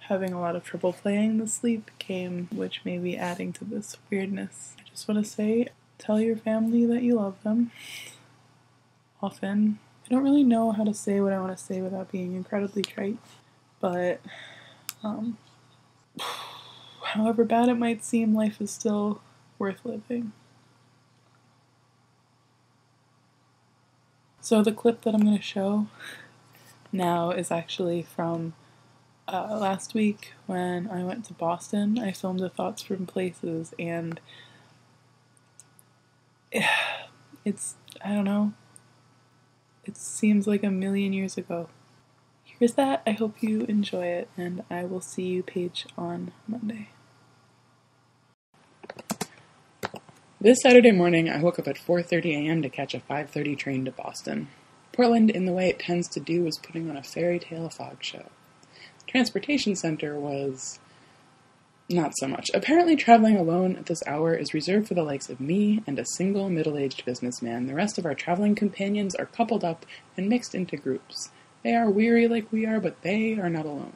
having a lot of trouble playing the sleep game, which may be adding to this weirdness. I just want to say, tell your family that you love them often. I don't really know how to say what I want to say without being incredibly trite, but however bad it might seem, life is still worth living. So the clip that I'm going to show now is actually from last week when I went to Boston. I filmed the Thoughts from Places, and it's, I don't know, it seems like a million years ago. Here's that. I hope you enjoy it, and I will see you, Paige, on Monday. This Saturday morning, I woke up at 4:30 a.m. to catch a 5:30 train to Boston. Portland, in the way it tends to do, was putting on a fairy tale fog show. Transportation Center was not so much. Apparently traveling alone at this hour is reserved for the likes of me and a single middle-aged businessman. The rest of our traveling companions are coupled up and mixed into groups. They are weary like we are, but they are not alone.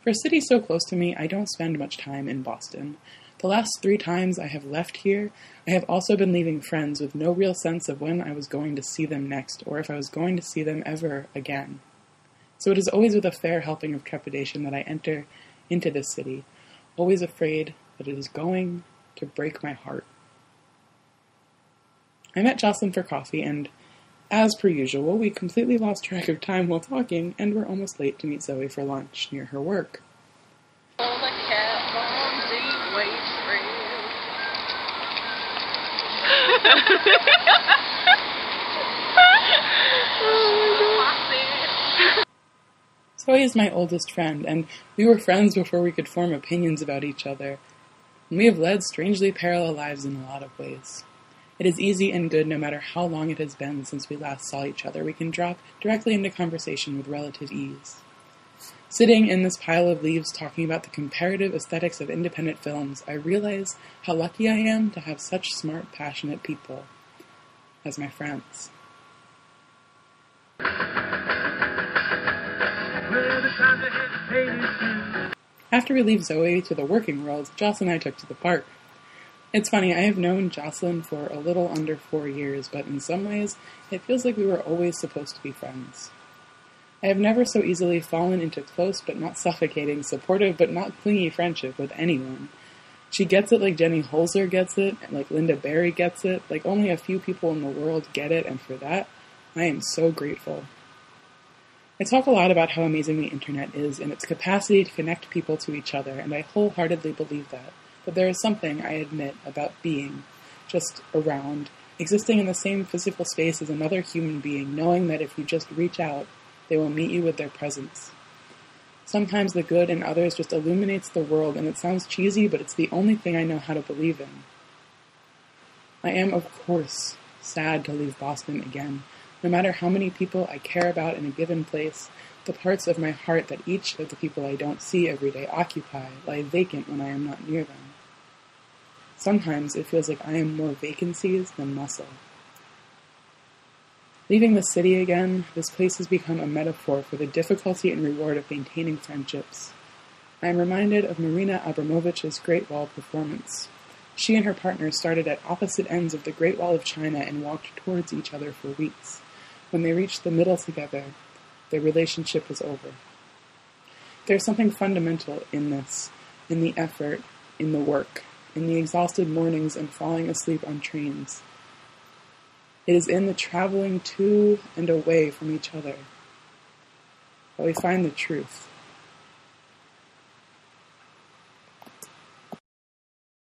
For a city so close to me, I don't spend much time in Boston. The last 3 times I have left here, I have also been leaving friends with no real sense of when I was going to see them next, or if I was going to see them ever again. So it is always with a fair helping of trepidation that I enter into this city, always afraid that it is going to break my heart. I met Jocelyn for coffee, and as per usual, we completely lost track of time while talking, and were almost late to meet Zoe for lunch near her work. Zoe is my oldest friend, and we were friends before we could form opinions about each other. And we have led strangely parallel lives in a lot of ways. It is easy and good no matter how long it has been since we last saw each other. We can drop directly into conversation with relative ease. Sitting in this pile of leaves talking about the comparative aesthetics of independent films, I realize how lucky I am to have such smart, passionate people as my friends. After we leave Zoe to the working world, Jocelyn and I took to the park. It's funny, I have known Jocelyn for a little under 4 years, but in some ways, it feels like we were always supposed to be friends. I have never so easily fallen into close but not suffocating, supportive but not clingy friendship with anyone. She gets it like Jenny Holzer gets it, like Linda Berry gets it, like only a few people in the world get it, and for that, I am so grateful. I talk a lot about how amazing the internet is and its capacity to connect people to each other, and I wholeheartedly believe that. But there is something, I admit, about being, just around, existing in the same physical space as another human being, knowing that if you just reach out, they will meet you with their presence. Sometimes the good in others just illuminates the world, and it sounds cheesy, but it's the only thing I know how to believe in. I am, of course, sad to leave Boston again. No matter how many people I care about in a given place, the parts of my heart that each of the people I don't see every day occupy lie vacant when I am not near them. Sometimes it feels like I am more vacancies than muscle. Leaving the city again, this place has become a metaphor for the difficulty and reward of maintaining friendships. I am reminded of Marina Abramovich's Great Wall performance. She and her partner started at opposite ends of the Great Wall of China and walked towards each other for weeks. When they reached the middle together, their relationship was over. There's something fundamental in this, in the effort, in the work, in the exhausted mornings and falling asleep on trains. It is in the traveling to and away from each other that we find the truth.